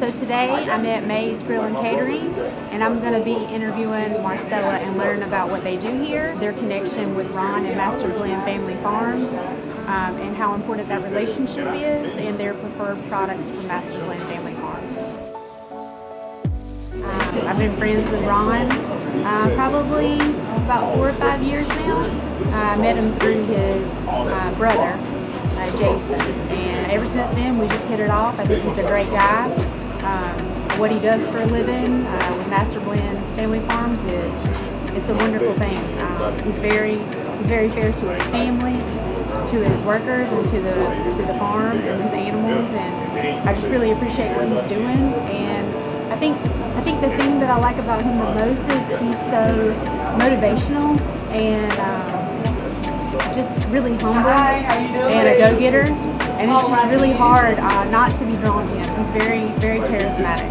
So today I'm at May's Grill and Catering, and I'm going to be interviewing Marcella and learn about what they do here, their connection with Ron and Master Blend Family Farms, and how important that relationship is, and their preferred products from Master Blend Family Farms. I've been friends with Ron probably about 4 or 5 years now. I met him through his brother, Jason, and ever since then we just hit it off. I think he's a great guy. What he does for a living with Master Blend Family Farms it's a wonderful thing. He's very fair to his family, to his workers, and to the farm and his animals, and I just really appreciate what he's doing. And I think the thing that I like about him the most is he's so motivational and just really humble and a go-getter, and it's just really hard not to be drawn to him. He's very charismatic.